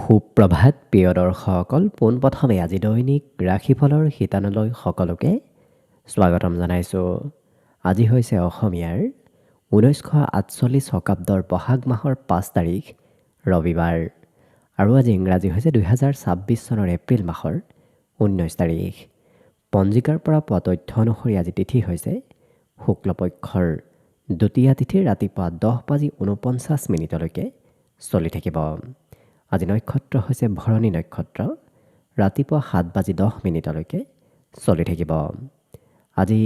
সুপ্ৰভাত প্ৰিয় দৰ্শকসকল, পোনপ্ৰথমে আজি দৈনিক ৰাশিফলৰ শিতানলৈ সকলোকে স্বাগতম জনাইছোঁ। আজি হৈছে অসমীয়াৰ 1948 শকাব্দৰ বহাগ মাহৰ 5 তাৰিখ ৰবিবাৰ আৰু আজি ইংৰাজী হৈছে 2026 চনৰ এপ্ৰিল মাহৰ 19 তাৰিখ। পঞ্জিকাৰ পৰা পোৱা তথ্য অনুসৰি আজি তিথি হৈছে শুক্লপক্ষৰ দ্বিতীয়া তিথিৰ ৰাতিপুৱা 10:49 চলি থাকিব। আজি নক্ষত্ৰ হৈছে ভৰণী নক্ষত্ৰ, ৰাতিপুৱা 7:10 চলি থাকিব। আজি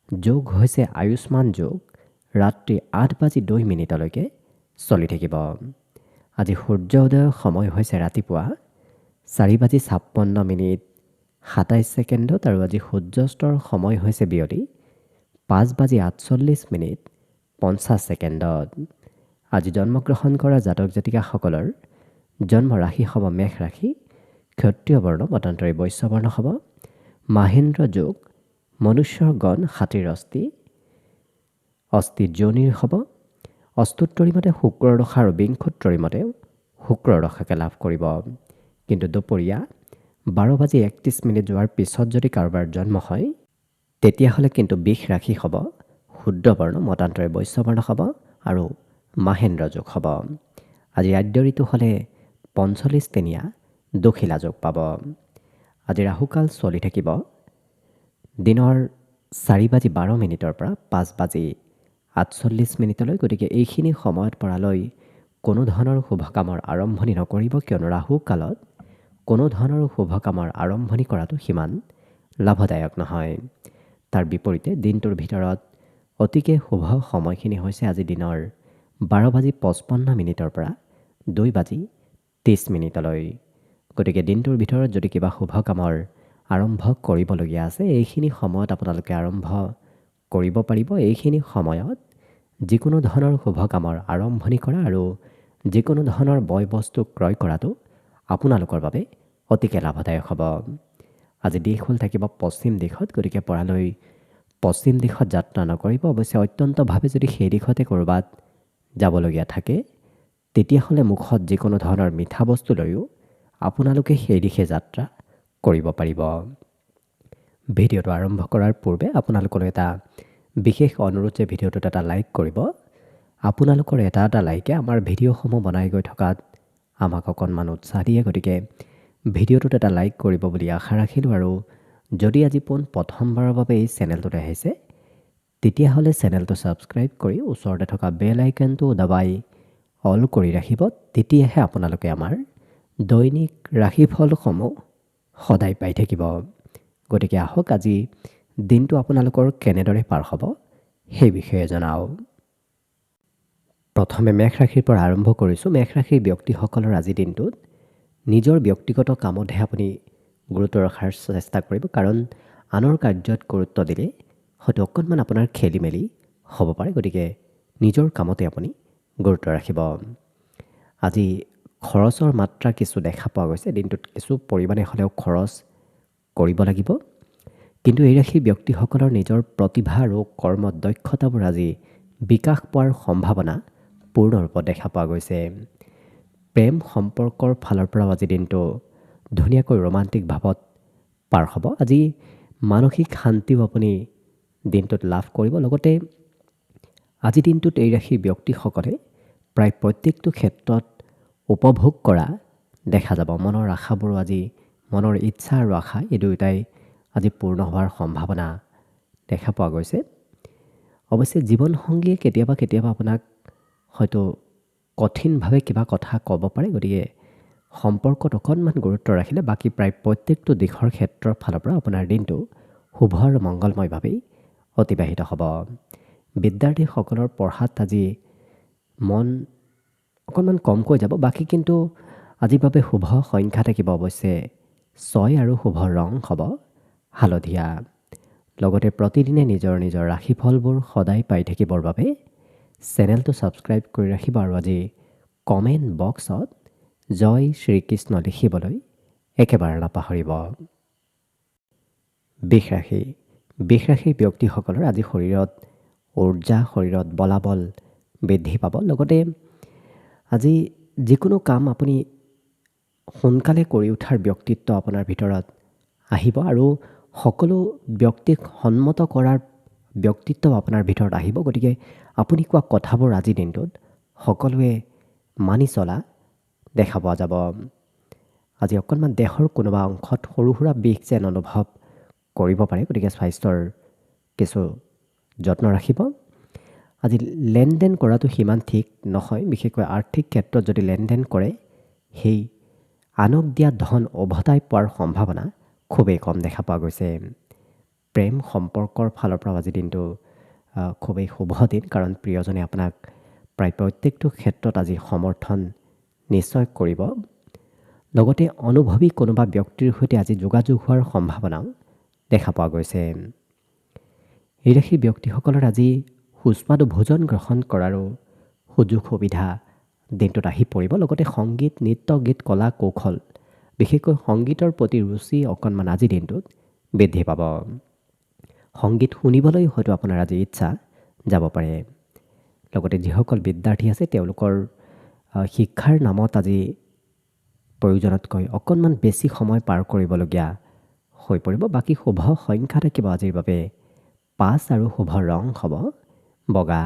যোগ হৈছে আয়ুষ্মান যোগ, ৰাত্ৰি 8:02 চলি থাকিব। আজি সূৰ্য উদয়ৰ সময় হৈছে ৰাতিপুৱা 4:56 আৰু আজি সূৰ্যাস্তৰ সময় হৈছে বিয়লি 5:48 আজি জন্মগ্ৰহণ কৰা জাতক জাতিকাসকলৰ জন্ম ৰাশি হ'ব মেষ ৰাশি, ক্ষত্ৰিয় বৰ্ণ মতান্তৰে বৈশ্য বৰ্ণ হ'ব। মাহেন্দ্ৰ যোগ, মনুষ্যৰ গণ হাতীৰ অস্থি যোনিৰ হ'ব। অস্তুত্তৰী মতে শুক্ৰৰ দশা আৰু বিংশোত্তৰী মতে শুক্ৰৰ দশাকে লাভ কৰিব। কিন্তু দুপৰীয়া 12:31 যোৱাৰ পিছত যদি কাৰোবাৰ জন্ম হয় তেতিয়াহ'লে কিন্তু বৃষ ৰাশি হ'ব, শুদ্ৰ বৰ্ণ মতান্তৰে বৈশ্য বৰ্ণ হ'ব আৰু মাহেন্দ্ৰ যোগ হ'ব। আজি আদ্য ঋতু হ'লে 45 দখিলা যোগ পাব। আজি ৰাহুকাল চলি থাকিব দিনৰ 4:12 পৰা 5:48। গতিকে এইখিনি সময়ত পৰালৈ কোনো ধৰণৰ শুভ কামৰ আৰম্ভণি নকৰিব, কিয়নো ৰাহু কালত কোনো ধৰণৰ শুভ কামৰ আৰম্ভণি কৰাটো সিমান লাভদায়ক নহয়। তাৰ বিপৰীতে দিনটোৰ ভিতৰত অতিকে শুভ সময়খিনি হৈছে আজি দিনৰ 12:55 পৰা 2:30। গতিকে দিনটোৰ ভিতৰত যদি কিবা শুভ কামৰ আৰম্ভ কৰিবলগীয়া আছে এইখিনি সময়ত আপোনালোকে আৰম্ভ কৰিব পাৰিব। এইখিনি সময়ত যিকোনো ধৰণৰ শুভ কামৰ আৰম্ভণি কৰা আৰু যিকোনো ধৰণৰ বয় বস্তু ক্ৰয় কৰাটো আপোনালোকৰ বাবে অতিকে লাভদায়ক হ'ব। আজি দিশ হ'ল থাকিব পশ্চিম দিশত, গতিকে পৰালৈ পশ্চিম দিশত যাত্ৰা নকৰিব। অৱশ্যে অত্যন্তভাৱে যদি সেই দিশতে ক'ৰবাত যাবলগীয়া থাকে তেতিয়াহ'লে মুখত যিকোনো ধৰণৰ মিঠা বস্তু লৈও আপোনালোকে সেই দিশে যাত্ৰা কৰিব পাৰিব। ভিডিঅ'টো আৰম্ভ কৰাৰ পূৰ্বে আপোনালোকলৈ এটা বিশেষ অনুৰোধ যে ভিডিঅ'টোত এটা লাইক কৰিব। আপোনালোকৰ এটা লাইকে আমাৰ ভিডিঅ'সমূহ বনাই গৈ থকাত আমাক অকণমান উৎসাহ দিয়ে। গতিকে ভিডিঅ'টোত এটা লাইক কৰিব বুলি আশা ৰাখিলোঁ। আৰু যদি আজি প্ৰথমবাৰৰ বাবে এই চেনেলটোত আহিছে তেতিয়াহ'লে চেনেলটো ছাবস্ক্ৰাইব কৰি ওচৰতে থকা বেল আইকনটো দবাই অল কৰি ৰাখিব। তেতিয়াহে আপোনালোকে আমাৰ দৈনিক ৰাশিফলসমূহ সদায় পাই থাকিব। গতিকে আহক আজি দিনটো আপোনালোকৰ কেনেদৰে পাৰ হ'ব সেই বিষয়ে জনাওঁ। প্ৰথমে মেষ ৰাশিৰ পৰা আৰম্ভ কৰিছোঁ। মেষ ৰাশিৰ ব্যক্তিসকলৰ আজিৰ দিনটোত নিজৰ ব্যক্তিগত কামতহে আপুনি গুৰুত্ব ৰখাৰ চেষ্টা কৰিব, কাৰণ আনৰ কাৰ্যত গুৰুত্ব দিলে হয়তো অকণমান আপোনাৰ খেলি মেলি হ'ব পাৰে। গতিকে নিজৰ কামতে আপুনি গুৰুত্ব ৰাখিব। আজি খৰচৰ মাত্ৰা কিছু দেখা পোৱা গৈছে। দিনটোত কিছু পৰিমাণে হ'লেও খৰচ কৰিব লাগিব, কিন্তু এই ৰাশিৰ ব্যক্তিসকলৰ নিজৰ প্ৰতিভা আৰু কৰ্মত দক্ষতাবোৰ আজি বিকাশ পোৱাৰ সম্ভাৱনা পূৰ্ণৰূপত দেখা পোৱা গৈছে। প্ৰেম সম্পৰ্কৰ ফালৰ পৰাও আজি দিনটো ধুনীয়াকৈ ৰোমান্টিক ভাৱত পাৰ হ'ব। আজি মানসিক শান্তিও আপুনি দিনটোত লাভ কৰিব। লগতে আজি দিনটোত এই ৰাশিৰ ব্যক্তিসকলে প্ৰায় প্ৰত্যেকটো ক্ষেত্ৰত উপভোগ কৰা দেখা যাব। মনৰ আশাবোৰো আজি মনৰ ইচ্ছা আৰু আশা এই দুয়োটাই আজি পূৰ্ণ হোৱাৰ সম্ভাৱনা দেখা পোৱা গৈছে। অৱশ্যে জীৱনসংগীয়ে কেতিয়াবা আপোনাক হয়তো কঠিনভাৱে কিবা কথা ক'ব পাৰে। গতিকে সম্পৰ্কত অকণমান গুৰুত্ব ৰাখিলে বাকী প্ৰায় প্ৰত্যেকটো দিশৰ ক্ষেত্ৰৰ ফালৰ পৰা আপোনাৰ দিনটো শুভ আৰু মংগলময়ভাৱেই অতিবাহিত হ'ব। বিদ্যাৰ্থীসকলৰ পঢ়াত আজি মন অকণমান কমকৈ যাব। বাকী কিন্তু আজিৰ বাবে শুভ সংখ্যা থাকিব অৱশ্যে 6 আৰু শুভ ৰং হ'ব হালধীয়া। লগতে প্ৰতিদিনে নিজৰ ৰাশিফলবোৰ সদায় পাই থাকিবৰ বাবে চেনেলটো ছাবস্ক্ৰাইব কৰি ৰাখিব আৰু আজি কমেণ্ট বক্সত জয় শ্ৰীকৃষ্ণ লিখিবলৈ একেবাৰে নাপাহৰিব। বৃষ ৰাশিৰ ব্যক্তিসকলৰ আজি শৰীৰত ঊৰ্জা, শৰীৰত বলাবল বৃদ্ধি পাব। লগতে আজি যিকোনো কাম আপুনি সোনকালে কৰি উঠাৰ ব্যক্তিত্ব আপোনাৰ ভিতৰত আহিব আৰু সকলো ব্যক্তিক সন্মত কৰাৰ ব্যক্তিত্ব আপোনাৰ ভিতৰত আহিব। গতিকে আপুনি কোৱা কথাবোৰ আজিৰ দিনটোত সকলোৱে মানি চলা দেখা পোৱা যাব। আজি অকণমান দেহৰ কোনোবা অংশত সৰু সুৰা বিষ যেন অনুভৱ কৰিব পাৰে, গতিকে স্বাস্থ্যৰ কিছু যত্ন ৰাখিব। আজি লেনদেন কৰাটো সিমান ঠিক নহয়, বিশেষকৈ আৰ্থিক ক্ষেত্ৰত যদি লেনদেন কৰে সেই আনক দিয়া ধন উভতাই পোৱাৰ সম্ভাৱনা খুবেই কম দেখা পোৱা গৈছে। প্ৰেম সম্পৰ্কৰ ফালৰ পৰা আজিৰ দিনটো খুবেই শুভ দিন, কাৰণ প্ৰিয়জনে আপোনাক প্ৰায় প্ৰত্যেকটো ক্ষেত্ৰত আজি সমৰ্থন নিশ্চয় কৰিব। লগতে অনুভৱী কোনোবা ব্যক্তিৰ সৈতে আজি যোগাযোগ হোৱাৰ সম্ভাৱনাও দেখা পোৱা গৈছে। এই ৰাশিৰ ব্যক্তিসকলৰ আজি সুস্বাদু ভোজন গ্ৰহণ কৰাৰো সুযোগ সুবিধা দিনটোত আহি পৰিব। লগতে সংগীত, নৃত্য, গীত, কলা কৌশল, বিশেষকৈ সংগীতৰ প্ৰতি ৰুচি অকণমান আজিৰ দিনটোত বৃদ্ধি পাব। সংগীত শুনিবলৈ হয়তো আপোনাৰ আজি ইচ্ছা যাব পাৰে। লগতে যিসকল বিদ্যাৰ্থী আছে তেওঁলোকৰ শিক্ষাৰ নামত আজি প্ৰয়োজনতকৈ অকণমান বেছি সময় পাৰ কৰিবলগীয়া হৈ পৰিব। বাকী শুভ সংখ্যা থাকিব আজিৰ বাবে 5 আৰু শুভ ৰং হ'ব বগা।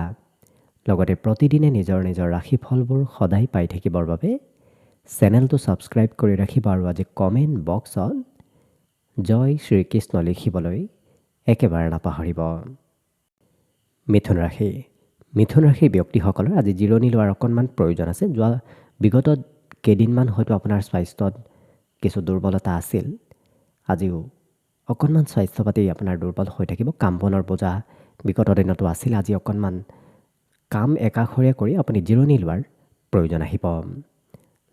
লগতে প্ৰতিদিনে নিজৰ নিজৰ ৰাশিফলবোৰ সদায় পাই থাকিবৰ বাবে চেনেলটো ছাবস্ক্ৰাইব কৰি ৰাখিব আৰু আজি কমেণ্ট বক্সত জয় শ্ৰীকৃষ্ণ লিখিবলৈ একেবাৰে নাপাহৰিব। মিথুন ৰাশি। মিথুন ৰাশিৰ ব্যক্তিসকলৰ আজি জিৰণি লোৱাৰ অকণমান প্ৰয়োজন আছে। যোৱা বিগত কেইদিনমান হয়তো আপোনাৰ স্বাস্থ্যত কিছু দুৰ্বলতা আছিল। আজিও অকণমান স্বাস্থ্য পাতি আপোনাৰ দুৰ্বল হৈ থাকিব। কাম বনৰ বোজা বিগত দিনতো আছিল। আজি অকণমান কাম একাষৰীয়া কৰি আপুনি জিৰণি লোৱাৰ প্ৰয়োজন আহিব।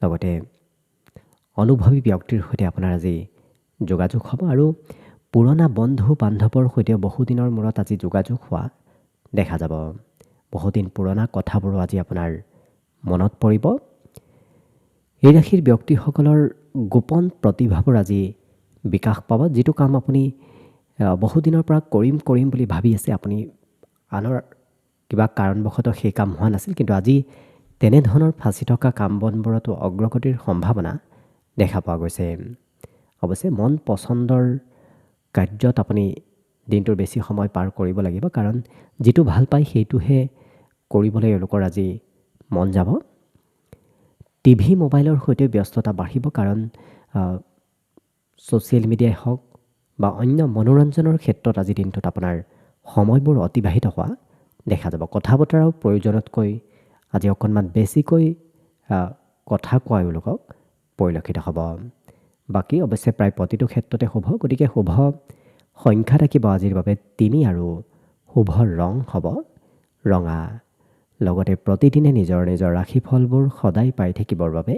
লগতে অনুভৱী ব্যক্তিৰ সৈতে আপোনাৰ আজি যোগাযোগ হ'ব আৰু পুৰণা বন্ধু বান্ধৱৰ সৈতে বহুদিনৰ মূৰত আজি যোগাযোগ হোৱা দেখা যাব। বহুদিন পুৰণা কথাবোৰো আজি আপোনাৰ মনত পৰিব। এই ৰাশিৰ ব্যক্তিসকলৰ গোপন প্ৰতিভাবোৰ আজি বিকাশ পাব। যিটো কাম আপুনি বহুদিনৰ পৰা কৰিম বুলি ভাবি আছে, আপুনি আনৰ কিবা কাৰণবশতঃ সেই কাম হোৱা নাছিল, কিন্তু আজি তেনেধৰণৰ ফাঁচি থকা কাম বনবোৰতো অগ্ৰগতিৰ সম্ভাৱনা দেখা পোৱা গৈছে। অৱশ্যে মন পচন্দৰ কাৰ্যত আপুনি দিনটোৰ বেছি সময় পাৰ কৰিব লাগিব, কাৰণ যিটো ভাল পায় সেইটোহে কৰিবলৈ এওঁলোকৰ আজি মন যাব। টিভি মোবাইলৰ সৈতে ব্যস্ততা বাঢ়িব, কাৰণ ছ'চিয়েল মিডিয়াই হওক বা অন্য মনোৰঞ্জনৰ ক্ষেত্ৰত আজি দিনটোত আপোনাৰ সময়বোৰ অতিবাহিত হোৱা দেখা যাব। কথা বতৰাও প্ৰয়োজনতকৈ আজি অকণমান বেছিকৈ কথা কোৱা এওঁলোকক পৰিলক্ষিত হ'ব। বাকী অৱশ্যে প্ৰায় প্ৰতিটো ক্ষেত্ৰতে শুভ। গতিকে শুভ সংখ্যা থাকিব আজিৰ বাবে 3 আৰু শুভ ৰং হ'ব ৰঙা। লগতে প্ৰতিদিনে নিজৰ নিজৰ ৰাশিফলবোৰ সদায় পাই থাকিবৰ বাবে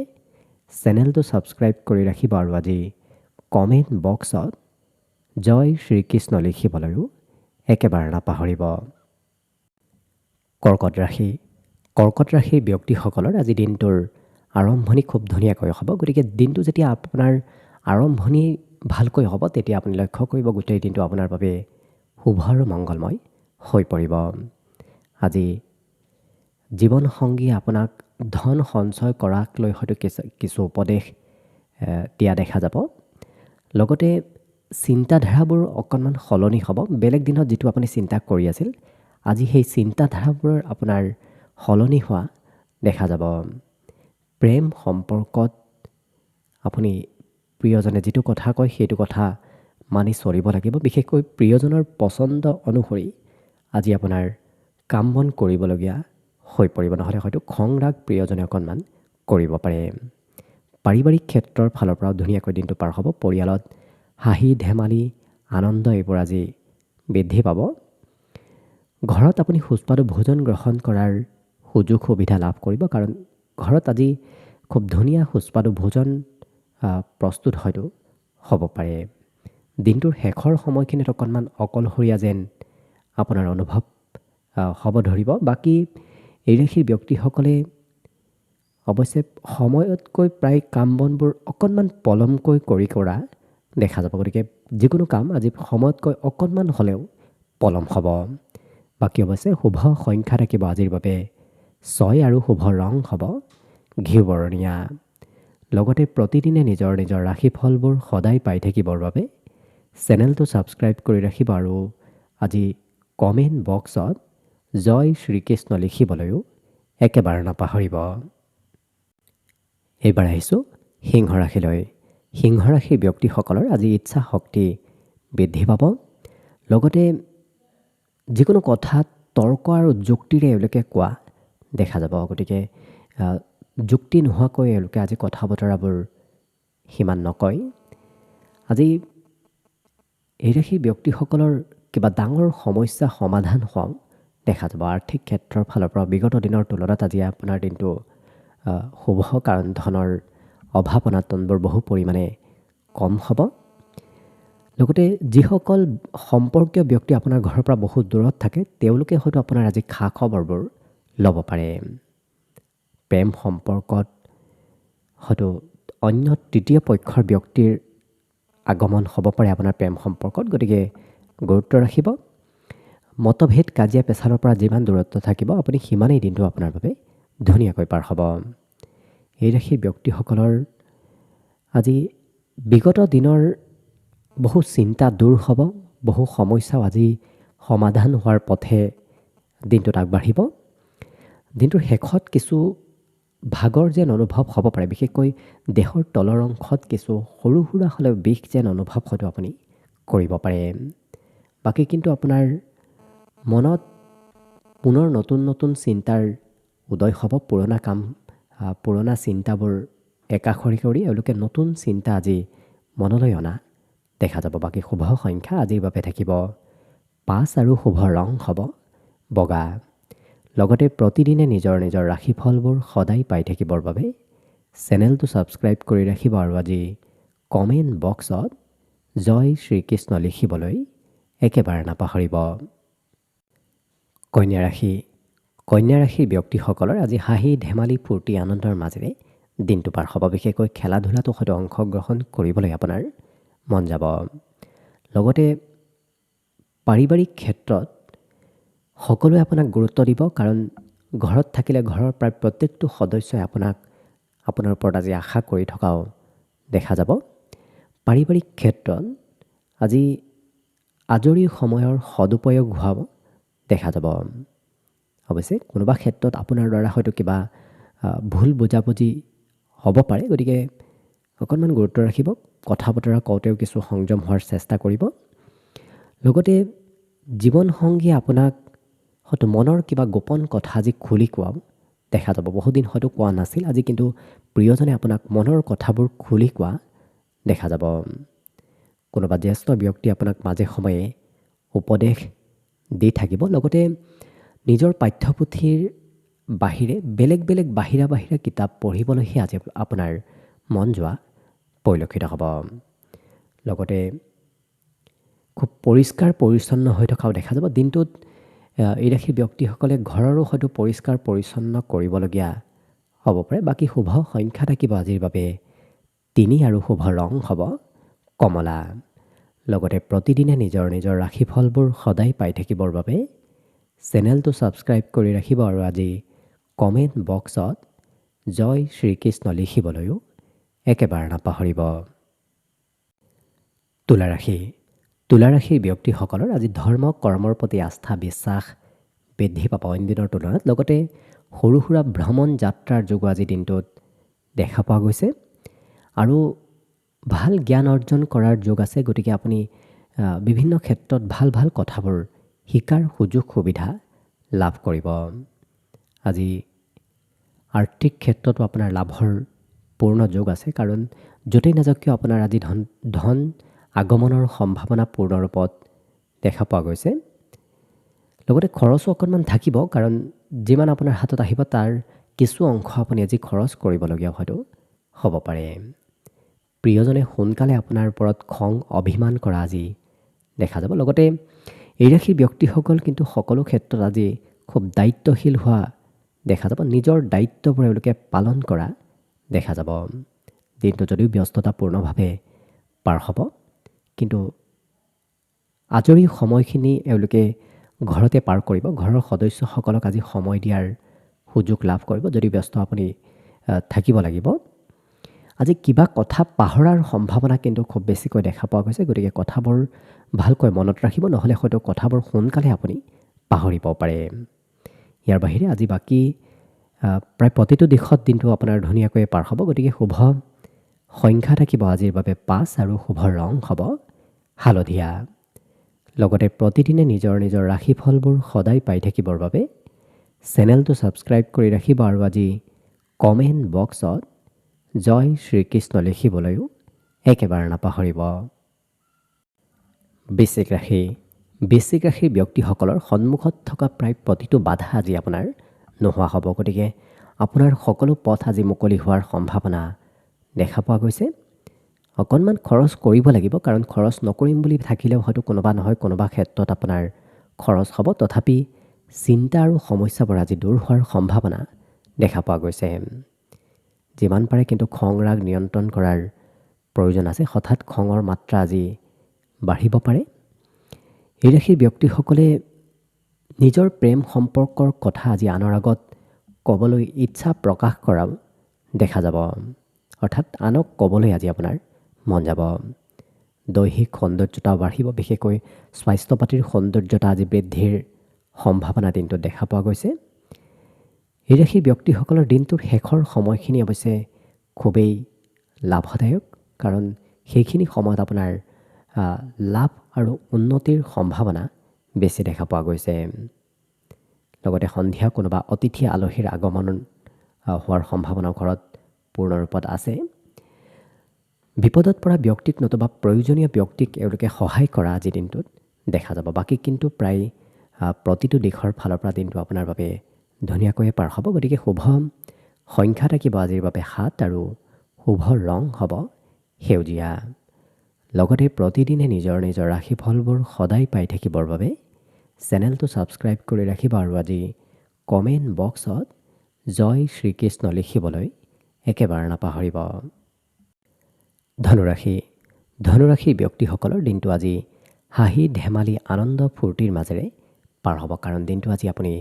চেনেলটো ছাবস্ক্ৰাইব কৰি ৰাখিব আৰু আজি কমেণ্ট বক্সত জয় শ্ৰীকৃষ্ণ লিখিবলৈও একেবাৰে নাপাহৰিব। কৰ্কট ৰাশি। কৰ্কট ৰাশিৰ ব্যক্তিসকলৰ আজি দিনটোৰ আৰম্ভণি খুব ধুনীয়াকৈ হ'ব। গতিকে দিনটো যেতিয়া আপোনাৰ আৰম্ভণি ভালকৈ হ'ব, তেতিয়া আপুনি লক্ষ্য কৰিব গোটেই দিনটো আপোনাৰ বাবে শুভ আৰু মংগলময় হৈ পৰিব। আজি জীৱনসংগীয়ে আপোনাক ধন সঞ্চয় কৰাক লৈ হয়তো কিছু উপদেশ দিয়া দেখা যাব। লগতে চিন্তাধাৰাবোৰ অকণমান সলনি হ'ব। বেলেগ দিনত যিটো আপুনি চিন্তা কৰি আছিল, আজি সেই চিন্তাধাৰাবোৰ আপোনাৰ সলনি হোৱা দেখা যাব। প্ৰেম সম্পৰ্কত আপুনি প্ৰিয়জনে যিটো কথা কয় সেইটো কথা মানি চলিব লাগিব। বিশেষকৈ প্ৰিয়জনৰ পচন্দ অনুসৰি আজি আপোনাৰ কাম বন কৰিবলগীয়া হৈ পৰিব, নহ'লে হয়তো খং ৰাগ প্ৰিয়জনে অকণমান কৰিব পাৰে। পাৰিবাৰিক ক্ষেত্ৰৰ ফালৰ পৰাও ধুনীয়াকৈ দিনটো পাৰ হ'ব। পৰিয়ালত হাঁহি ধেমালি আনন্দ এইবোৰ আজি বৃদ্ধি পাব। ঘৰত আপুনি সুস্বাদু ভোজন গ্ৰহণ কৰাৰ সুযোগ সুবিধা লাভ কৰিব, কাৰণ ঘৰত আজি খুব ধুনীয়া সুস্বাদু ভোজন প্ৰস্তুত হয়তো হ'ব পাৰে। দিনটোৰ শেষৰ সময়খিনিত অকণমান অকলশৰীয়া যেন আপোনাৰ অনুভৱ হ'ব ধৰিব। বাকী এই ৰাশিৰ ব্যক্তিসকলে অৱশ্যে সময়তকৈ প্ৰায় কাম বনবোৰ অকণমান পলমকৈ কৰা দেখা যাব। গতিকে যিকোনো কাম আজি সময়তকৈ অকণমান হ'লেও পলম হ'ব। বাকী অৱশ্যে শুভ সংখ্যা থাকিব আজিৰ বাবে 6 আৰু শুভ ৰং হ'ব ঘিউ বৰণীয়া। লগতে প্ৰতিদিনে নিজৰ নিজৰ ৰাশিফলবোৰ সদায় পাই থাকিবৰ বাবে চেনেলটো ছাবস্ক্ৰাইব কৰি ৰাখিব আৰু আজি কমেণ্ট বক্সত জয় শ্ৰীকৃষ্ণ লিখিবলৈও একেবাৰে নাপাহৰিব। এইবাৰ আহিছোঁ সিংহ ৰাশিলৈ। সিংহ ৰাশিৰ ব্যক্তিসকলৰ আজি ইচ্ছা শক্তি বৃদ্ধি পাব। লগতে যিকোনো কথাত তৰ্ক আৰু যুক্তিৰে এওঁলোকে কোৱা দেখা যাব। গতিকে যুক্তি নোহোৱাকৈ এওঁলোকে আজি কথা বতৰাবোৰ সিমান নকয়। আজি এই ৰাশিৰ ব্যক্তিসকলৰ কিবা ডাঙৰ সমস্যা সমাধান হোৱাও দেখা যাব। আৰ্থিক ক্ষেত্ৰৰ ফালৰ পৰা বিগত দিনৰ তুলনাত আজি আপোনাৰ দিনটো শুভ, কাৰণ ধনৰ অভাৱ অনাটনবোৰ বহু পৰিমাণে কম হ'ব। লগতে যিসকল সম্পৰ্কীয় ব্যক্তি আপোনাৰ ঘৰৰ পৰা বহুত দূৰত থাকে তেওঁলোকে হয়তো আপোনাৰ আজি খা খবৰবোৰ ল'ব পাৰে। প্ৰেম সম্পৰ্কত হয়তো অন্য তৃতীয় পক্ষৰ ব্যক্তিৰ আগমন হ'ব পাৰে আপোনাৰ প্ৰেম সম্পৰ্কত। গতিকে গুৰুত্ব ৰাখিব। মতভেদ কাজিয়া পেচালৰ পৰা যিমান দূৰত্ব থাকিব আপুনি সিমানেই দিনটো আপোনাৰ বাবে ধুনীয়াকৈ পাৰ হ'ব। এই ৰাশিৰ ব্যক্তিসকলৰ আজি বিগত দিনৰ বহু চিন্তা দূৰ হ'ব, বহু সমস্যাও আজি সমাধান হোৱাৰ পথে দিনটোত আগবাঢ়িব। দিনটোৰ শেষত কিছু ভাগৰ যেন অনুভৱ হ'ব পাৰে, বিশেষকৈ দেহৰ তলৰ অংশত কিছু সৰু সুৰা হ'লেও বিষ যেন অনুভৱ হয়তো আপুনি কৰিব পাৰে। বাকী কিন্তু আপোনাৰ মনত পুনৰ নতুন নতুন চিন্তাৰ উদয় হ'ব। পুৰণা চিন্তাবোৰ একাষৰী কৰি এওঁলোকে নতুন চিন্তা আজি মনলৈ অনা দেখা যাব। বাকী শুভ সংখ্যা আজিৰ বাবে থাকিব 5 আৰু শুভ ৰং হ'ব বগা। লগতে প্ৰতিদিনে নিজৰ নিজৰ ৰাশিফলবোৰ সদায় পাই থাকিবৰ বাবে চেনেলটো ছাবস্ক্ৰাইব কৰি ৰাখিব আৰু আজি কমেণ্ট বক্সত জয় শ্ৰীকৃষ্ণ লিখিবলৈ একেবাৰে নাপাহৰিব। কন্যা ৰাশি। কন্যা ৰাশিৰ ব্যক্তিসকলৰ আজি হাঁহি ধেমালি ফূৰ্তি আনন্দৰ মাজেৰে দিনটো পাৰ হ'ব। বিশেষকৈ খেলা ধূলাটো হয়তো অংশগ্ৰহণ কৰিবলৈ আপোনাৰ মন যাব। লগতে পাৰিবাৰিক ক্ষেত্ৰত সকলোৱে আপোনাক গুৰুত্ব দিব, কাৰণ ঘৰত থাকিলে ঘৰৰ প্ৰায় প্ৰত্যেকটো সদস্যই আপোনাৰ ওপৰত আজি আশা কৰি থকাও দেখা যাব। পাৰিবাৰিক ক্ষেত্ৰত আজি আজৰি সময়ৰ সদুপয়োগ হোৱাও দেখা যাব। অৱশ্যে কোনোবা ক্ষেত্ৰত আপোনাৰ দ্বাৰা হয়তো কিবা ভুল বুজাবুজি হ'ব পাৰে। গতিকে অকণমান গুৰুত্ব ৰাখিব। কথা বতৰা কওঁতেও কিছু সংযম হোৱাৰ চেষ্টা কৰিব। লগতে জীৱনসংগীয়ে আপোনাক হয়তো মনৰ কিবা গোপন কথা আজি খুলি কোৱাও দেখা যাব। বহুদিন হয়তো কোৱা নাছিল, আজি কিন্তু প্ৰিয়জনে আপোনাক মনৰ কথাবোৰ খুলি কোৱা দেখা যাব। কোনোবা জ্যেষ্ঠ ব্যক্তি আপোনাক মাজে সময়ে উপদেশ দি থাকিব। লগতে নিজৰ পাঠ্যপুথিৰ বাহিৰে বেলেগ বেলেগ বাহিৰা কিতাপ পঢ়িবলৈহে আজি আপোনাৰ মন যোৱা পৰিলক্ষিত হ'ব। লগতে খুব পৰিষ্কাৰ পৰিচ্ছন্ন হৈ থকাও দেখা যাব। দিনটোত এই ৰাশিৰ ব্যক্তিসকলে ঘৰৰো হয়তো পৰিষ্কাৰ পৰিচ্ছন্ন কৰিবলগীয়া হ'ব পাৰে। বাকী শুভ সংখ্যা থাকিব আজিৰ বাবে 3 আৰু শুভ ৰং হ'ব কমলা। লগতে প্ৰতিদিনে নিজৰ নিজৰ ৰাশিফলবোৰ সদায় পাই থাকিবৰ বাবে চেনেলটো ছাবস্ক্ৰাইব কৰি ৰাখিব আৰু আজি কমেণ্ট বক্সত জয় শ্ৰীকৃষ্ণ লিখিবলৈও একেবাৰে নাপাহৰিব। তুলা ৰাশি। তুলা ৰাশিৰ ব্যক্তিসকলৰ আজি ধৰ্ম কৰ্মৰ প্ৰতি আস্থা বিশ্বাস বৃদ্ধি পাব অইন দিনৰ তুলনাত। লগতে সৰু সুৰা ভ্ৰমণ যাত্ৰাৰ যোগো আজি দিনটোত দেখা পোৱা গৈছে আৰু ভাল জ্ঞান অৰ্জন কৰাৰ যোগ আছে। গতিকে আপুনি বিভিন্ন ক্ষেত্ৰত ভাল কথাবোৰ শিকাৰ সুযোগ সুবিধা লাভ কৰিব। আজি আৰ্থিক ক্ষেত্ৰতো আপোনাৰ লাভৰ পূৰ্ণ যোগ আছে, কাৰণ য'তেই নাযাওক কিয় আপোনাৰ আজি ধন আগমনৰ সম্ভাৱনা পূৰ্ণ ৰূপত দেখা পোৱা গৈছে। লগতে খৰচো অকণমান থাকিব, কাৰণ যিমান আপোনাৰ হাতত আহিব তাৰ কিছু অংশ আপুনি আজি খৰচ কৰিবলগীয়া হয়তো হ'ব পাৰে। প্ৰিয়জনে সোনকালে আপোনাৰ ওপৰত খং অভিমান কৰা আজি দেখা যাব। লগতে এই ৰাশিৰ ব্যক্তিসকল কিন্তু সকলো ক্ষেত্ৰত আজি খুব দায়িত্বশীল হোৱা দেখা যাব। নিজৰ দায়িত্ববোৰ এওঁলোকে পালন কৰা দেখা যাব। দিনটো যদিও ব্যস্ততাপূৰ্ণভাৱে পাৰ হ'ব, কিন্তু আজৰি সময়খিনি এওঁলোকে ঘৰতে পাৰ কৰিব। ঘৰৰ সদস্যসকলক আজি সময় দিয়াৰ সুযোগ লাভ কৰিব, যদি ব্যস্ত আপুনি থাকিব লাগিব। আজি কিবা কথা পাহৰাৰ সম্ভাৱনা কিন্তু খুব বেছিকৈ দেখা পোৱা গৈছে। গতিকে কথাবোৰ ভালকৈ মনত ৰাখিব, নহ'লে হয়তো কথাবোৰ সোনকালে আপুনি পাহৰিব পাৰে। ইয়াৰ বাহিৰে আজি বাকী প্ৰায় প্ৰতিটো দিশত দিনটো আপোনাৰ ধুনীয়াকৈ পাৰ হ'ব। গতিকে শুভ সংখ্যা থাকিব আজিৰ বাবে 5 আৰু শুভ ৰং হ'ব হালধীয়া। লগতে প্ৰতিদিনে নিজৰ নিজৰ ৰাশিফলবোৰ সদায় পাই থাকিবৰ বাবে চেনেলটো ছাবস্ক্ৰাইব কৰি ৰাখিব আৰু আজি কমেণ্ট বক্সত জয় শ্ৰীকৃষ্ণ লিখিবলৈও একেবাৰে নাপাহৰিব। বৃশ্চিক ৰাশি। বৃশ্চিক ৰাশিৰ ব্যক্তিসকলৰ সন্মুখত থকা প্ৰায় প্ৰতিটো বাধা আজি আপোনাৰ নোহোৱা হ'ব। গতিকে আপোনাৰ সকলো পথ আজি মুকলি হোৱাৰ সম্ভাৱনা দেখা পোৱা গৈছে। অকণমান খৰচ কৰিব লাগিব, কাৰণ খৰচ নকৰিম বুলি থাকিলেও হয়তো কোনোবা নহয় কোনোবা ক্ষেত্ৰত আপোনাৰ খৰচ হ'ব। তথাপি চিন্তা আৰু সমস্যাবোৰ আজি দূৰ হোৱাৰ সম্ভাৱনা দেখা পোৱা গৈছে। যিমান পাৰে কিন্তু খং ৰাগ নিয়ন্ত্ৰণ কৰাৰ প্ৰয়োজন আছে। হঠাৎ খঙৰ মাত্ৰা আজি বাঢ়িব পাৰে। এই ৰাশিৰ ব্যক্তিসকলে নিজৰ প্ৰেম সম্পৰ্কৰ কথা আজি আনৰ আগত ক'বলৈ ইচ্ছা প্ৰকাশ কৰাও দেখা যাব। অৰ্থাৎ আনক ক'বলৈ আজি আপোনাৰ মন যাব। দৈহিক সৌন্দৰ্যতাও বাঢ়িব, বিশেষকৈ স্বাস্থ্য পাতিৰ সৌন্দৰ্যতা আজি বৃদ্ধিৰ সম্ভাৱনা দিনটোত দেখা পোৱা গৈছে। এই ৰাশিৰ ব্যক্তিসকলৰ দিনটোৰ শেষৰ সময়খিনি অৱশ্যে খুবেই লাভদায়ক, কাৰণ সেইখিনি সময়ত আপোনাৰ লাভ আৰু উন্নতিৰ সম্ভাৱনা বেছি দেখা পোৱা গৈছে। লগতে সন্ধিয়া কোনোবা অতিথি আলহীৰ আগমন হোৱাৰ সম্ভাৱনাও ঘৰত পূৰ্ণৰূপত আছে। বিপদত পৰা ব্যক্তিক নতুবা প্ৰয়োজনীয় ব্যক্তিক এওঁলোকে সহায় কৰা আজিৰ দিনটোত দেখা যাব। বাকী কিন্তু প্ৰায় প্ৰতিটো দিশৰ ফালৰ পৰা দিনটো আপোনাৰ বাবে ধুনীয়াকৈয়ে পাৰ হ'ব। গতিকে শুভ সংখ্যা থাকিব আজিৰ বাবে 7 আৰু শুভ ৰং হ'ব সেউজীয়া। লগতে প্ৰতিদিনে নিজৰ নিজৰ ৰাশিফলবোৰ সদায় পাই থাকিবৰ বাবে চেনেলটো ছাবস্ক্ৰাইব কৰি ৰাখিব আৰু আজি কমেণ্ট বক্সত জয় শ্ৰীকৃষ্ণ লিখিবলৈ একেবাৰে নাপাহৰিব। ধনুৰাশি। ধনুৰাশিৰ ব্যক্তিসকলৰ দিনটো আজি হাঁহি ধেমালি আনন্দ ফূৰ্তিৰ মাজেৰে পাৰ হ'ব, কাৰণ দিনটো আজি আপুনি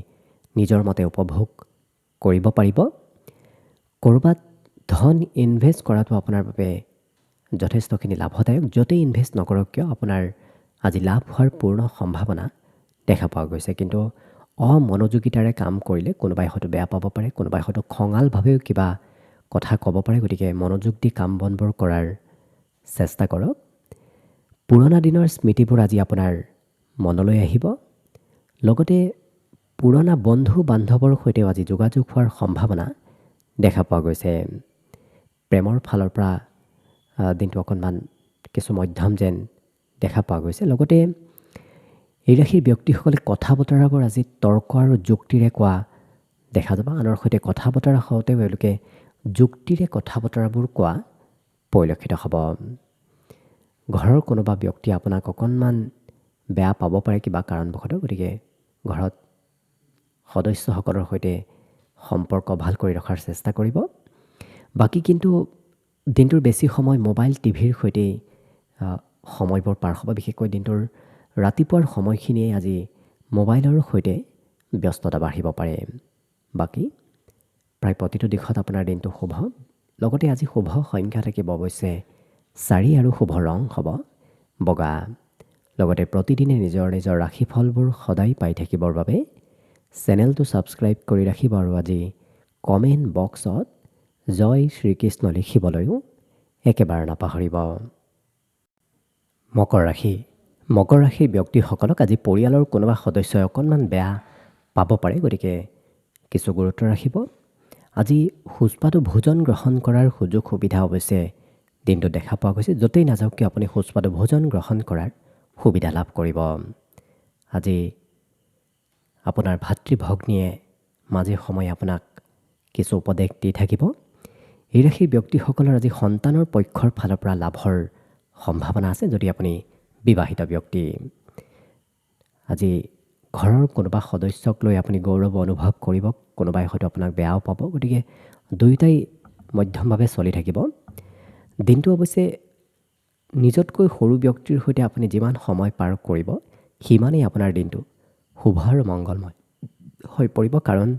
নিজৰ মতে উপভোগ কৰিব পাৰিব। ক'ৰবাত ধন ইনভেষ্ট কৰাটো আপোনাৰ বাবে যথেষ্টখিনি লাভদায়ক। য'তেই ইনভেষ্ট নকৰক কিয় আপোনাৰ আজি লাভ হোৱাৰ পূৰ্ণ সম্ভাৱনা দেখা পোৱা গৈছে। কিন্তু অমনোযোগিতাৰে কাম কৰিলে কোনোবাই হয়তো বেয়া পাব পাৰে, কোনোবাই হয়তো খঙালভাৱেও কিবা কথা ক'ব পাৰে। গতিকে মনোযোগ দি কাম বনবোৰ কৰাৰ চেষ্টা কৰক। পুৰণা দিনৰ স্মৃতিবোৰ আজি আপোনাৰ মনলৈ আহিব। লগতে পুৰণা বন্ধু বান্ধৱৰ সৈতেও আজি যোগাযোগ হোৱাৰ সম্ভাৱনা দেখা পোৱা গৈছে। প্ৰেমৰ ফালৰ পৰা দিনটো অকণমান কিছু মধ্যম যেন দেখা পোৱা গৈছে। লগতে এই ৰাশিৰ ব্যক্তিসকলে কথা বতৰাবোৰ আজি তৰ্ক আৰু যুক্তিৰে কোৱা দেখা যাব। আনৰ সৈতে কথা বতৰা হওঁতেও এওঁলোকে যুক্তিৰে কথা বতৰাবোৰ কোৱা পৰিলক্ষিত হ'ব। ঘৰৰ কোনোবা ব্যক্তি আপোনাক অকণমান বেয়া পাব পাৰে কিবা কাৰণবশতঃ। গতিকে ঘৰত সদস্যসকলৰ সৈতে সম্পৰ্ক ভাল কৰি ৰখাৰ চেষ্টা কৰিব। বাকী কিন্তু দিনটোৰ বেছি সময় মোবাইল টিভিৰ সৈতেই সময়বোৰ পাৰ হ'ব। বিশেষকৈ দিনটোৰ ৰাতিপুৱাৰ সময়খিনিয়ে আজি মোবাইলৰ সৈতে ব্যস্ততা বাঢ়িব পাৰে। বাকী প্ৰায় প্ৰতিটো দিশত আপোনাৰ দিনটো শুভ। লগতে আজি শুভ সংখ্যা থাকিব অৱশ্যে 4 আৰু শুভ ৰং হ'ব বগা। লগতে প্ৰতিদিনে নিজৰ নিজৰ ৰাশিফলবোৰ সদায় পাই থাকিবৰ বাবে চেনেলটো ছাবস্ক্ৰাইব কৰি ৰাখিব আৰু আজি কমেণ্ট বক্সত জয় শ্ৰীকৃষ্ণ লিখিবলৈও একেবাৰে নাপাহৰিব। মকৰ ৰাশি। মকৰ ৰাশিৰ ব্যক্তিসকলক আজি পৰিয়ালৰ কোনোবা সদস্যই অকণমান বেয়া পাব পাৰে। গতিকে কিছু গুৰুত্ব ৰাখিব। আজি সুস্বাদু ভোজন গ্ৰহণ কৰাৰ সুযোগ সুবিধা অৱশ্যে দিনটো দেখা পোৱা গৈছে। য'তেই নাযাওক কিয় আপুনি সুস্বাদু ভোজন গ্ৰহণ কৰাৰ সুবিধা লাভ কৰিব। আজি আপোনাৰ ভাতৃ ভগ্নীয়ে মাজে সময়ে আপোনাক কিছু উপদেশ দি থাকিব। এই ৰাশিৰ ব্যক্তিসকলৰ আজি সন্তানৰ পক্ষৰ ফালৰ পৰা লাভৰ সম্ভাৱনা আছে। যদি আপুনি বিবাহিত ব্যক্তি, আজি ঘৰৰ কোনোবা সদস্যক লৈ আপুনি গৌৰৱ অনুভৱ কৰিব, কোনোবাই হয়তো আপোনাক বেয়াও পাব। গতিকে দুয়োটাই মধ্যমভাৱে চলি থাকিব। দিনটো অৱশ্যে নিজতকৈ সৰু ব্যক্তিৰ সৈতে আপুনি যিমান সময় পাৰ কৰিব সিমানেই আপোনাৰ দিনটো শুভ আৰু মংগলময় হৈ পৰিব। কাৰণ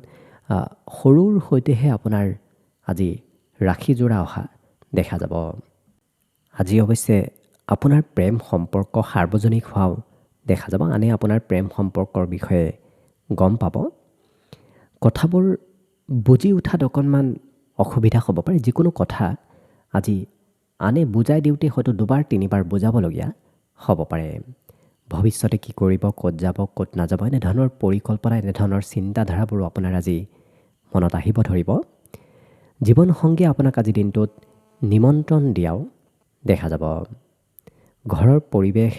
সৰুৰ সৈতেহে আপোনাৰ আজি ৰাশিজোৰা অহা দেখা যাব। আজি অৱশ্যে আপোনাৰ প্ৰেম সম্পৰ্ক সাৰ্বজনিক হোৱাও দেখা যাব। আনে আপোনাৰ প্ৰেম সম্পৰ্কৰ বিষয়ে গম পাব। কথাবোৰ বুজি উঠাত অকণমান অসুবিধা হ'ব পাৰে। যিকোনো কথা আজি আনে বুজাই দিওঁতে হয়তো দুবাৰ তিনিবাৰ বুজাবলগীয়া হ'ব পাৰে। ভৱিষ্যতে কি কৰিব, ক'ত যাব, ক'ত নাযাব, এনেধৰণৰ পৰিকল্পনা, এনেধৰণৰ চিন্তাধাৰাবোৰো আপোনাৰ আজি মনত আহিব ধৰিব। জীৱনসংগীয়ে আপোনাক আজি দিনটোত নিমন্ত্ৰণ দিয়াও দেখা যাব। ঘৰৰ পৰিৱেশ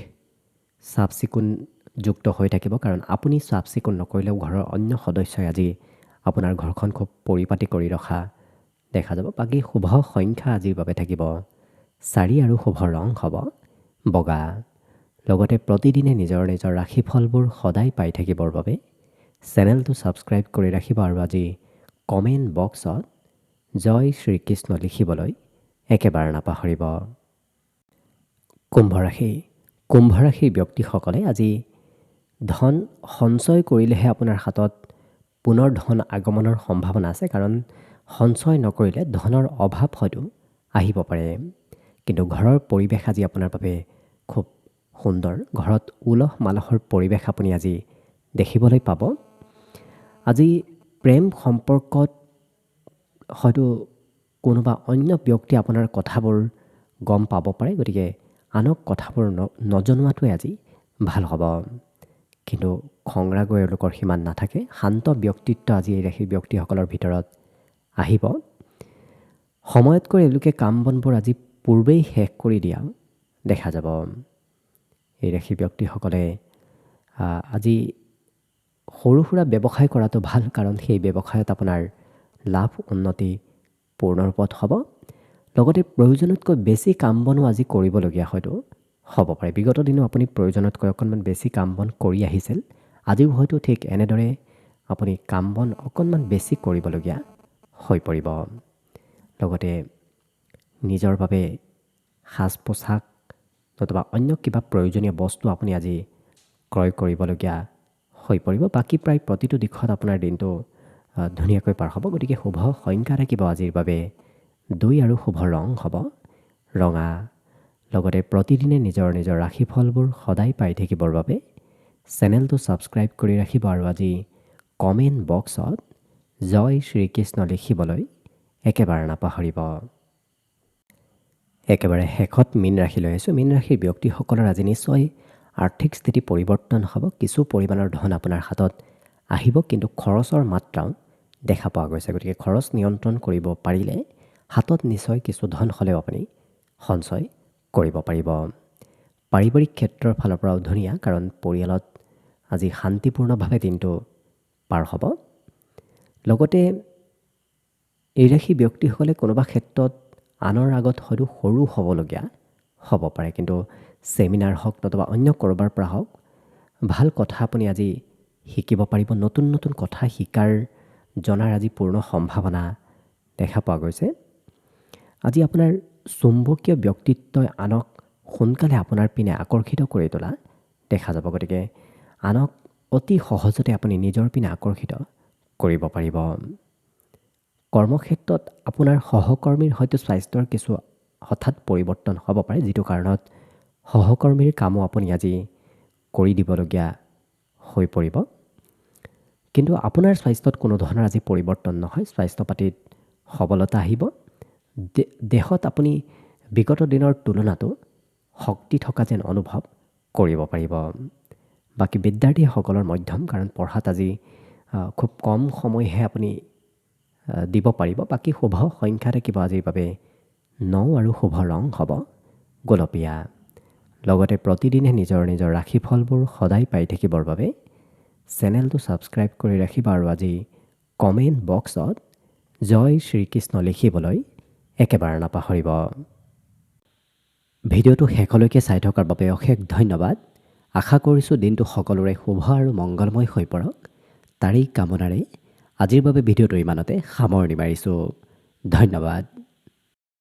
চাফ চিকুণযুক্ত হৈ থাকিব, কাৰণ আপুনি চাফ চিকুণ নকৰিলেও ঘৰৰ অন্য সদস্যই আজি আপোনাৰ ঘৰখন খুব পৰিপাটি কৰি ৰখা দেখা যাব। বাকী শুভ সংখ্যা আজিৰ বাবে থাকিব 4 আৰু শুভ ৰং হ'ব বগা। লগতে প্ৰতিদিনে নিজৰ নিজৰ ৰাশিফলবোৰ সদায় পাই থাকিবৰ বাবে চেনেলটো ছাবস্ক্ৰাইব কৰি ৰাখিব আৰু আজি কমেণ্ট বক্সত জয় শ্ৰীকৃষ্ণ লিখিবলৈ একেবাৰে নাপাহৰিব। কুম্ভ ৰাশি। কুম্ভ ৰাশিৰ ব্যক্তিসকলে আজি ধন সঞ্চয় কৰিলেহে আপোনাৰ হাতত পুনৰ ধন আগমনৰ সম্ভাৱনা আছে, কাৰণ সঞ্চয় নকৰিলে ধনৰ অভাৱ হয়তো আহিব পাৰে। কিন্তু ঘৰৰ পৰিৱেশ আজি আপোনাৰ বাবে খুব সুন্দৰ। ঘৰত উলহ মালহৰ পৰিৱেশ আপুনি আজি দেখিবলৈ পাব। আজি প্ৰেম সম্পৰ্কত হয়তো কোনোবা অন্য ব্যক্তি আপোনাৰ কথাবোৰ গম পাব পাৰে, গতিকে আনক কথাবোৰ নজনোৱাটোৱে আজি ভাল হ'ব। কিন্তু খংৰাগৰ এওঁলোকৰ সিমান নাথাকে। শান্ত ব্যক্তিত্ব আজি এই ৰাশিৰ ব্যক্তিসকলৰ ভিতৰত আহিব। সময়তকৈ এওঁলোকে কাম বনবোৰ আজি পূৰ্বেই শেষ কৰি দিয়া দেখা যাব। এই ৰাশিৰ ব্যক্তিসকলে আজি সৰু সুৰা ব্যৱসায় কৰাটো ভাল, কাৰণ সেই ব্যৱসায়ত আপোনাৰ লাভ উন্নতি পূৰ্ণৰূপত হ'ব। লগতে প্ৰয়োজনতকৈ বেছি কাম বনো আজি কৰিবলগীয়া হয়তো হ'ব পাৰে। বিগত দিনো আপুনি প্ৰয়োজনতকৈ অকণমান বেছি কাম বন কৰি আহিছিল। আজিও হয়তো ঠিক এনেদৰে আপুনি কাম বন অকণমান বেছি কৰিবলগীয়া হৈ পৰিব। লগতে নিজৰ বাবে সাজ পোছাক নতুবা অন্য কিবা প্ৰয়োজনীয় বস্তু আপুনি আজি ক্ৰয় কৰিবলগীয়া হৈ পৰিব। বাকী প্ৰায় প্ৰতিটো দিশত আপোনাৰ দিনটো ধুনীয়াকৈ পাৰ হ'ব। গতিকে শুভ সংখ্যা থাকিব আজিৰ বাবে 2 আৰু শুভ ৰং হ'ব ৰঙা। লগতে প্ৰতিদিনে নিজৰ নিজৰ ৰাশিফলবোৰ সদায় পাই থাকিবৰ বাবে চেনেলটো ছাবস্ক্ৰাইব কৰি ৰাখিব আৰু আজি কমেণ্ট বক্সত জয় শ্ৰীকৃষ্ণ লিখিবলৈ একেবাৰে নাপাহৰিব। একেবাৰে শেষত মীন ৰাশিলৈ আহিছোঁ। মীন ৰাশিৰ ব্যক্তিসকলৰ আজি নিশ্চয় আৰ্থিক স্থিতি পৰিৱৰ্তন হ'ব। কিছু পৰিমাণৰ ধন আপোনাৰ হাতত আহিব, কিন্তু খৰচৰ মাত্ৰাও দেখা পোৱা গৈছে। গতিকে খৰচ নিয়ন্ত্ৰণ কৰিব পাৰিলে হাতত নিশ্চয় কিছু ধন হ'লেও আপুনি সঞ্চয় কৰিব পাৰিব। পাৰিবাৰিক ক্ষেত্ৰৰ ফালৰ পৰাও ধুনীয়া, কাৰণ পৰিয়ালত আজি শান্তিপূৰ্ণভাৱে দিনটো পাৰ হ'ব। লগতে এই ৰাশি ব্যক্তিসকলে কোনোবা ক্ষেত্ৰত আনৰ আগত হয়তো সৰু হ'বলগীয়া হ'ব পাৰে, কিন্তু ছেমিনাৰ হওক নতুবা অন্য ক'ৰবাৰ পৰা হওক ভাল কথা আপুনি আজি শিকিব পাৰিব। নতুন নতুন কথা শিকাৰ জনাৰ আজি পূৰ্ণ সম্ভাৱনা দেখা পোৱা গৈছে। আজি আপোনাৰ চুম্বকীয় ব্যক্তিত্বই আনক সোনকালে আপোনাৰ পিনে আকৰ্ষিত কৰি তোলা দেখা যাব। গতিকে আনক অতি সহজতে আপুনি নিজৰ পিনে আকৰ্ষিত কৰিব পাৰিব। কৰ্মক্ষেত্ৰত আপোনাৰ সহকৰ্মীৰ হয়তো স্বাস্থ্যৰ কিছু হঠাৎ পৰিৱৰ্তন হ'ব পাৰে, যিটো কাৰণত সহকৰ্মীৰ কামো আপুনি আজি কৰি দিবলগীয়া হৈ পৰিব। কিন্তু আপোনাৰ স্বাস্থ্যত কোনো ধৰণৰ আজি পৰিৱৰ্তন নহয়। স্বাস্থ্য পাতিত সবলতা আহিব। দেহত আপুনি বিগত দিনৰ তুলনাতো শক্তি থকা যেন অনুভৱ কৰিব পাৰিব। বাকী বিদ্যাৰ্থীসকলৰ মধ্যম, কাৰণ পঢ়াত আজি খুব কম সময়হে আপুনি দিব পাৰিব। বাকী শুভ সংখ্যা থাকিব আজিৰ বাবে 9 আৰু শুভ ৰং হ'ব গোলপীয়া। লগতে প্ৰতিদিনে নিজৰ নিজৰ ৰাশিফলবোৰ সদায় পাই থাকিবৰ বাবে চেনেলটো ছাবস্ক্ৰাইব কৰি ৰাখিব আৰু আজি কমেণ্ট বক্সত জয় শ্ৰীকৃষ্ণ লিখিবলৈ একেবাৰে নাপাহৰিব। ভিডিঅ'টো শেষলৈকে চাই থকাৰ বাবে অশেষ ধন্যবাদ। আশা কৰিছোঁ দিনটো সকলোৰে শুভ আৰু মংগলময় হৈ পৰক। তাৰেই কামনাৰে আজিৰ বাবে ভিডিঅ'টো ইমানতে সামৰণি মাৰিছোঁ। ধন্যবাদ।